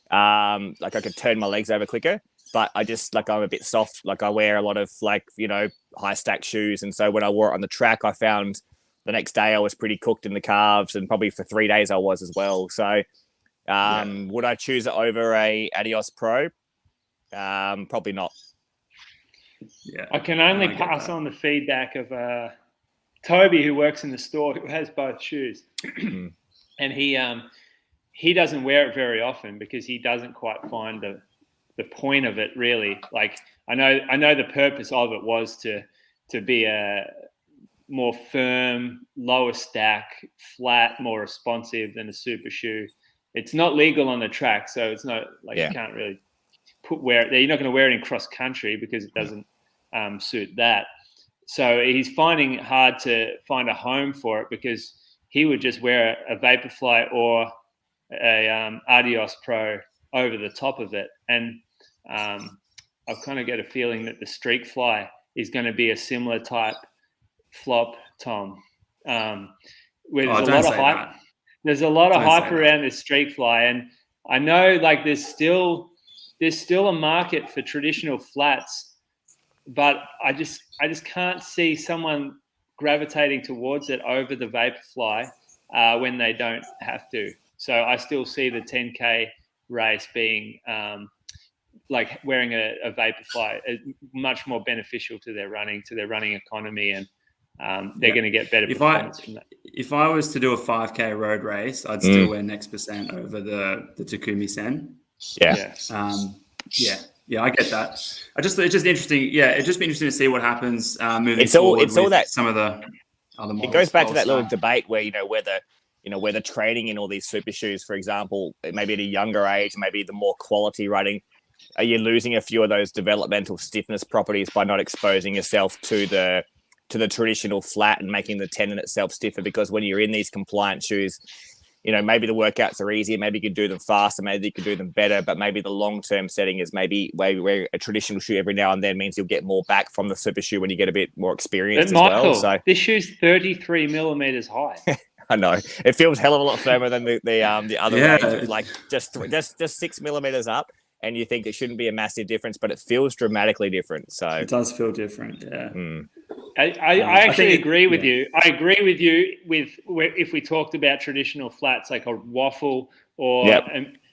Like I could turn my legs over quicker, but I just I'm a bit soft. Like I wear a lot of high stack shoes, and so when I wore it on the track, I found the next day I was pretty cooked in the calves, and probably for 3 days I was as well. So would I choose it over a Adios Pro? Probably not. Yeah, I can only pass on the feedback of Toby, who works in the store, who has both shoes, and he doesn't wear it very often because he doesn't quite find the point of it really. Like I know the purpose of it was to be a more firm, lower stack, flat, more responsive than a super shoe. It's not legal on the track, so it's not you can't really wear it. You're not going to wear it in cross country because it doesn't suit that. So he's finding it hard to find a home for it because he would just wear a Vaporfly or a Adios Pro over the top of it. And I've kind of got a feeling that the Streak Fly is going to be a similar type flop, Tom. Where there's a lot of hype. That. There's a lot of hype around that. this Streak Fly, and I know like there's still a market for traditional flats, but I just can't see someone gravitating towards it over the Vaporfly when they don't have to. So I still see the 10K race being like wearing a Vaporfly much more beneficial to their running economy, and they're going to get better performance from that. If I was to do a 5K road race, I'd still wear Next Percent over the Takumi Sen. Yeah. I get that. It's just interesting. Yeah, it'd just be interesting to see what happens moving forward. It's all that some of the other models. It goes back to that little debate where whether training in all these super shoes, for example, maybe at a younger age, maybe the more quality running, are you losing a few of those developmental stiffness properties by not exposing yourself to the traditional flat and making the tendon itself stiffer? Because when you're in these compliant shoes, maybe the workouts are easier, maybe you can do them faster, maybe you can do them better, but maybe the long-term setting is maybe wear a traditional shoe every now and then means you'll get more back from the super shoe when you get a bit more experience Michael, as well. So this shoe's 33 millimeters high. I know it feels a hell of a lot firmer than the other range, like just 6 millimeters up. And you think it shouldn't be a massive difference, but it feels dramatically different. So it does feel different, yeah. I actually agree with you. I agree with you if we talked about traditional flats like a Waffle or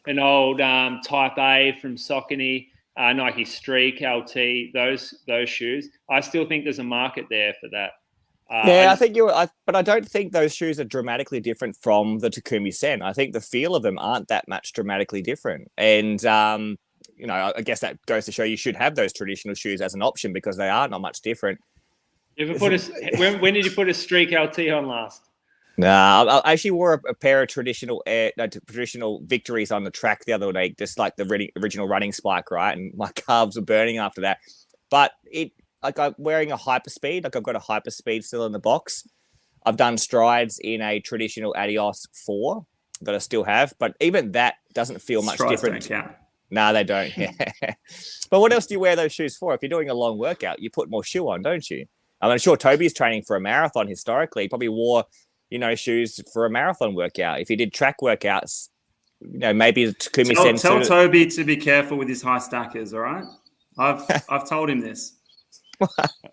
an old Type A from Saucony, Nike Streak, LT, those shoes. I still think there's a market there for that. I think but I don't think those shoes are dramatically different from the Takumi Sen. I think the feel of them aren't that much dramatically different. And, I guess that goes to show you should have those traditional shoes as an option because they are not much different. When did you put a Streak LT on last? Nah, I actually wore a pair of traditional Victories on the track the other day, just like the original running spike, right? And my calves were burning after that. But I'm wearing a Hyperspeed. Like I've got a Hyperspeed still in the box. I've done strides in a traditional Adios 4 that I still have, but even that doesn't feel much different. Don't count. No, they don't. But what else do you wear those shoes for? If you're doing a long workout, you put more shoe on, don't you? I'm sure Toby's training for a marathon historically. He probably wore, shoes for a marathon workout. If he did track workouts, maybe the Takumi Sen. Tell Toby to be careful with his high stackers, all right? I've told him this.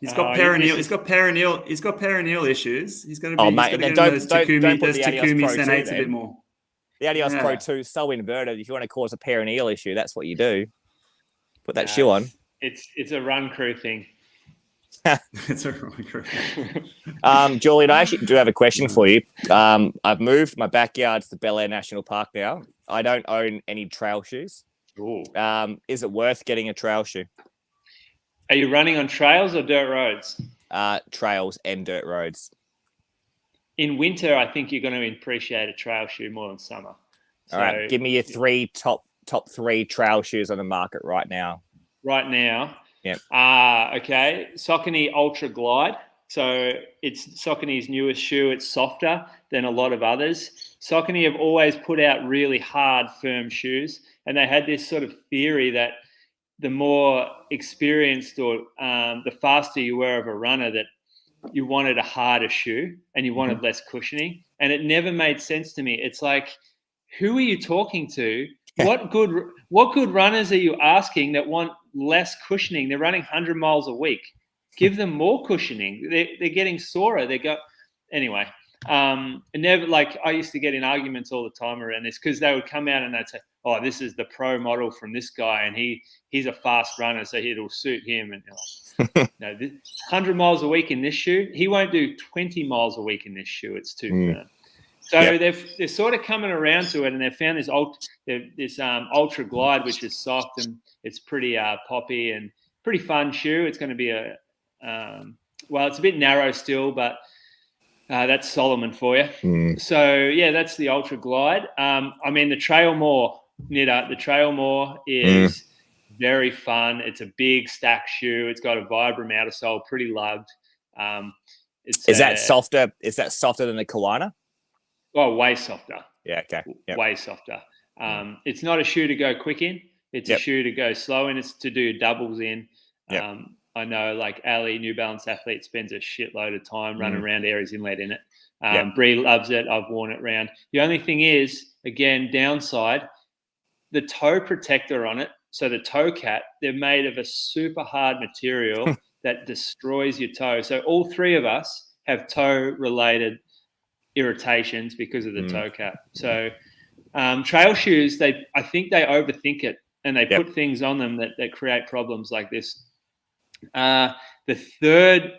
He's got perineal. He's got perineal issues. He's going to be. Mate, he's don't those put the Takumi Sen 8s a bit more. The Adios Pro 2 is so inverted. If you want to cause a perineal issue, that's what you do. Put that shoe on. It's a run crew thing. It's a run crew. Julian, I actually do have a question for you. I've moved my backyard to the Bel Air National Park now. I don't own any trail shoes. Ooh. Is it worth getting a trail shoe? Are you running on trails or dirt roads? Trails and dirt roads. In winter, I think you're going to appreciate a trail shoe more than summer. All right, give me your top 3 trail shoes on the market right now. Right now? Yep. Okay. Saucony Ultra Glide. So it's Saucony's newest shoe. It's softer than a lot of others. Saucony have always put out really hard, firm shoes. And they had this sort of theory that the more experienced or the faster you were of a runner, that you wanted a harder shoe and you wanted less cushioning. And it never made sense to me. It's like, who are you talking to? What good runners are you asking that want less cushioning? They're running 100 miles a week. Give them more cushioning. They're getting sorer. Anyway. Never, like, I used to get in arguments all the time around this because they would come out and they'd say, "Oh, this is the pro model from this guy, and he's a fast runner, so it'll suit him." And like, no, 100 miles a week in this shoe, he won't do 20 miles a week in this shoe. It's too firm. So they're sort of coming around to it, and they've found this Ultra Glide, which is soft and it's pretty poppy and pretty fun shoe. It's going to be it's a bit narrow still, but that's Solomon for you. So that's the Ultra Glide. The Trailmore knitter. The Trailmore is very fun. It's a big stack shoe. It's got a Vibram outer sole, pretty lugged. Is that softer? Is that softer than the Kawana? Oh, way softer. Yeah. Okay. Yep. Way softer. It's not a shoe to go quick in. It's a shoe to go slow and it's to do doubles in. Yep. I know like Ali, New Balance athlete, spends a shitload of time running around Aries Inlet in it. Bree loves it. I've worn it around. The only thing is, again, downside, the toe protector on it. So the toe cap, they're made of a super hard material that destroys your toe. So all three of us have toe-related irritations because of the toe cap. So trail shoes, I think they overthink it and they put things on them that create problems like this. The third,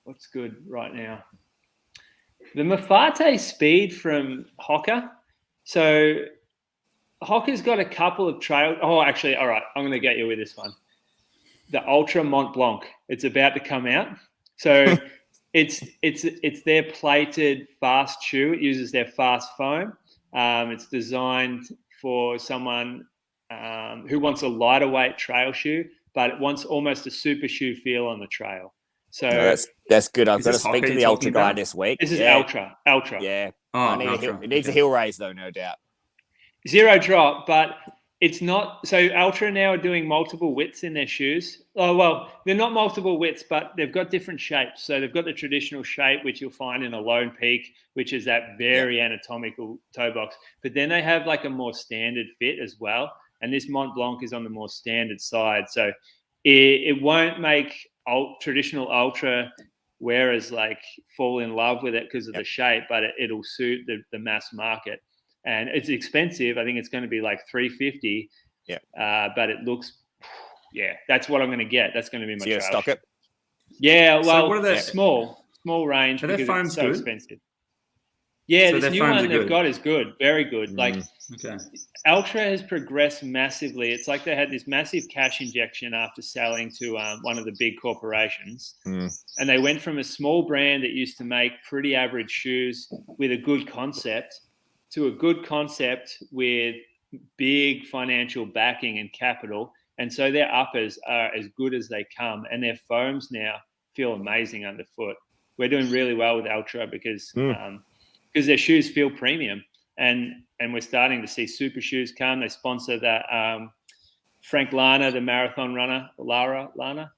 what's good right now? The Mafate Speed from Hoka. So Hoka's got a couple of trail. Oh, actually, all right. I'm going to get you with this one. The Ultra Mont Blanc. It's about to come out. So it's their plated fast shoe. It uses their fast foam. It's designed for someone who wants a lighter weight trail shoe, but it wants almost a super shoe feel on the trail. So that's good. I've got to speak to the Ultra guy this week. This is Ultra. Yeah. Oh, it needs a heel raise though, no doubt. Zero drop, but it's not. So Ultra now are doing multiple widths in their shoes. Oh, well, they're not multiple widths, but they've got different shapes. So they've got the traditional shape, which you'll find in a Lone Peak, which is that very anatomical toe box. But then they have like a more standard fit as well. And this Mont Blanc is on the more standard side. So it won't make traditional Ultra wearers like fall in love with it because of the shape, but it'll suit the mass market. And it's expensive. I think it's going to be like $350. Yeah. But it looks, that's what I'm going to get. That's going to be my trail stock it. Yeah, well, so what are they, small range because it's so expensive. Yeah, so this new one they've got is good, very good. Like, Ultra has progressed massively. It's like they had this massive cash injection after selling to one of the big corporations. And they went from a small brand that used to make pretty average shoes with a good concept to a good concept with big financial backing and capital. And so their uppers are as good as they come. And their foams now feel amazing underfoot. We're doing really well with Ultra because their shoes feel premium. And we're starting to see super shoes come. They sponsor that Frank Lana, the marathon runner, Lara Lana,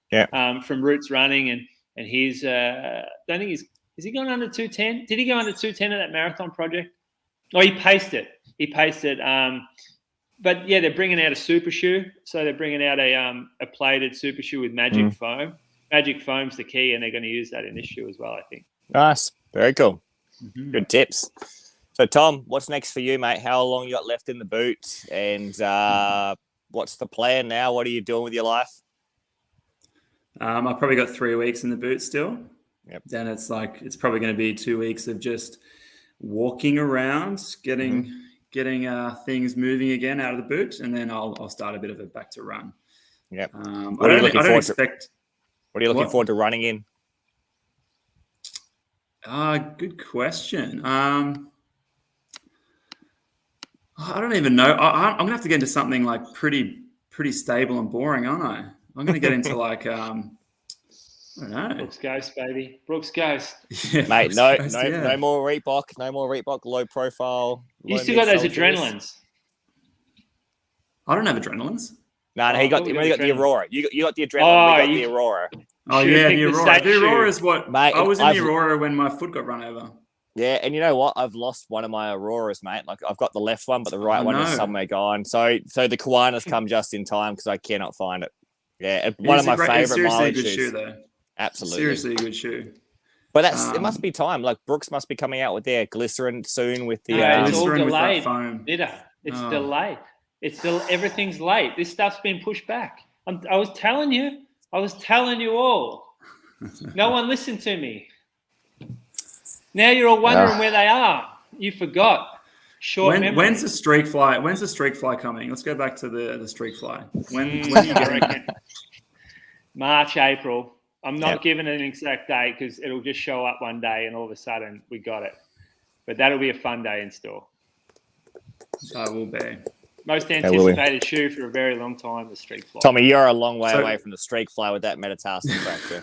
from Roots Running. And he's, don't think is he going under 210? Did he go under 210 at that marathon project? Oh, he paced it. But yeah, they're bringing out a super shoe. So they're bringing out a plated super shoe with magic foam. Magic foam's the key, and they're going to use that in this shoe as well, I think. Nice. Very cool. Good tips. So, Tom, what's next for you, mate? How long you got left in the boot? And what's the plan now? What are you doing with your life? I've probably got 3 weeks in the boot still. Yep. Then it's probably going to be 2 weeks of just walking around, getting things moving again out of the boot, and then I'll start a bit of a back to run. Yep. What are you looking forward to running in? Good question. I don't even know. I'm gonna have to get into something like pretty stable and boring, aren't I? I'm gonna get into like I don't know. Brooks Ghost, baby. Brooks Ghost. Yeah, mate, no more Reebok. No more Reebok. Low profile. You still got those adrenalines. I don't have adrenalines. No, he got the Aurora. You got the adrenaline. We got the Aurora. Oh yeah, the Aurora. The Aurora is what mate, I was in the Aurora when my foot got run over. Yeah, and you know what? I've lost one of my Auroras, mate. Like I've got the left one, but the right one is somewhere gone. So the Kawana's come just in time because I cannot find it. Yeah, one of my favorite mileage shoes. Shoe, though. Absolutely, seriously a good shoe. But it must be time. Like Brooks must be coming out with their glycerin soon with the. It's all delayed. It's delayed. It's still everything's late. This stuff's been pushed back. I was telling you all. No one listened to me. Now you're all wondering where they are. You forgot. When's the streak fly? When's the streak fly coming? Let's go back to the streak fly. When do you get it? March, April. I'm not giving an exact date because it'll just show up one day and all of a sudden we got it. But that'll be a fun day in store. That will be. Most will we? anticipated shoe for a very long time, the Streak Fly. Tommy, you're a long way away from the Streak Fly with that metatarsal fracture.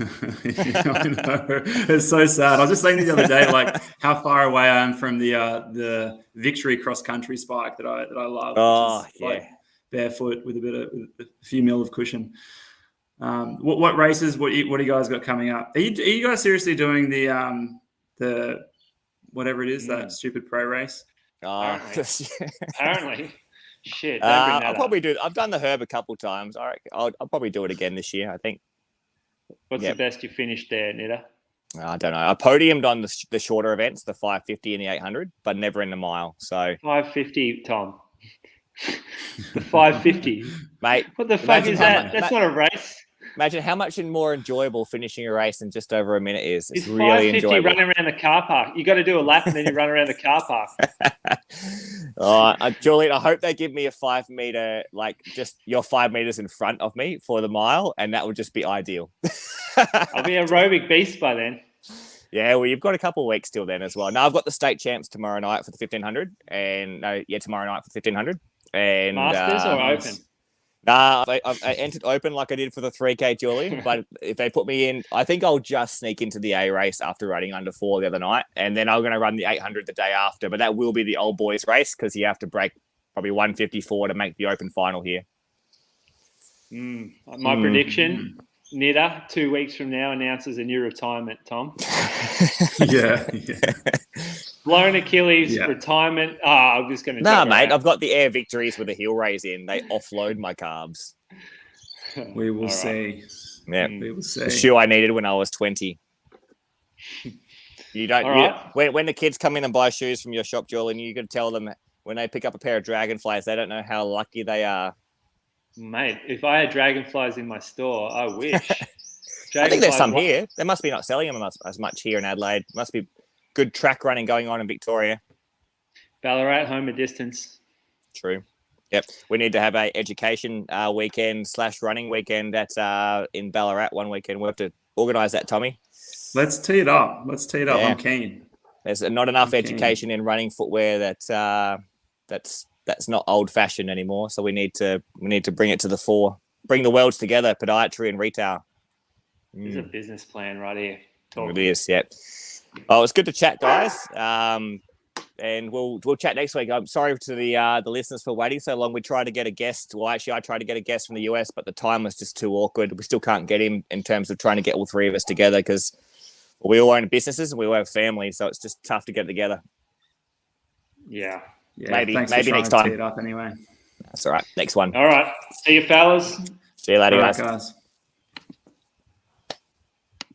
I know. It's so sad. I was just saying the other day, like how far away I am from the Victory cross country spike that I love. Oh, which is like barefoot with a few mil of cushion. What races? What do you guys got coming up? Are you guys seriously doing the whatever it is, that stupid pro race? Apparently. Shit, don't bring that I'll up. probably do. I've done the Herb a couple times. I'll probably do it again this year, I think. What's the best you finished there, Nitter? I don't know. I podiumed on the shorter events, the 550 and the 800, but never in the mile. So 550, Tom. The 550, mate. What the fuck is that? That's not a race. Imagine how much more enjoyable finishing a race in just over a minute is. It's550 really enjoyable. running around the car park. You got to do a lap and then you run around the car park. Julian, I hope they give me a 5 meter, like just you're 5 meters in front of me for the mile, and that would just be ideal. I'll be aerobic beast by then. Yeah, well, you've got a couple of weeks till then as well. No, I've got the state champs tomorrow night for the 1500, and tomorrow night for the 1500. And Masters or open? Nah, I entered open like I did for the 3K, Julian. But if they put me in, I think I'll just sneak into the A race after running under 4 the other night. And then I'm going to run the 800 the day after. But that will be the old boys race because you have to break probably 154 to make the open final here. My prediction, Nitter, 2 weeks from now, announces a new retirement, Tom. Yeah. Blown Achilles, retirement. I'm just going to... Nah, mate, I've got the Air Victories with a heel raise in. They offload my carbs. We will see. Yeah. We will see. The shoe I needed when I was 20. You don't... right. When the kids come in and buy shoes from your shop, Julian, you got to tell them when they pick up a pair of Dragonflies, they don't know how lucky they are. Mate, if I had Dragonflies in my store, I wish. I think there's some here. They must be not selling them as much here in Adelaide. Must be good track running going on in Victoria. Ballarat, home a distance. True. Yep. We need to have a education weekend / running weekend at in Ballarat one weekend. We'll have to organise that, Tommy. Let's tee it up. Yeah. I'm keen. There's not enough education in running footwear that's not old fashioned anymore. So we need to bring it to the fore. Bring the worlds together, podiatry and retail. There's a business plan right here. It is, yeah. Oh, it's good to chat, guys. And we'll chat next week. I'm sorry to the listeners for waiting so long. We tried to get a guest. Well, actually, I tried to get a guest from the US, but the time was just too awkward. We still can't get him in terms of trying to get all three of us together because we all own businesses and we all have families, so it's just tough to get together. Yeah. Maybe next time. Tee it up anyway. That's all right. Next one. All right. See you, fellas. See you later, All right, guys.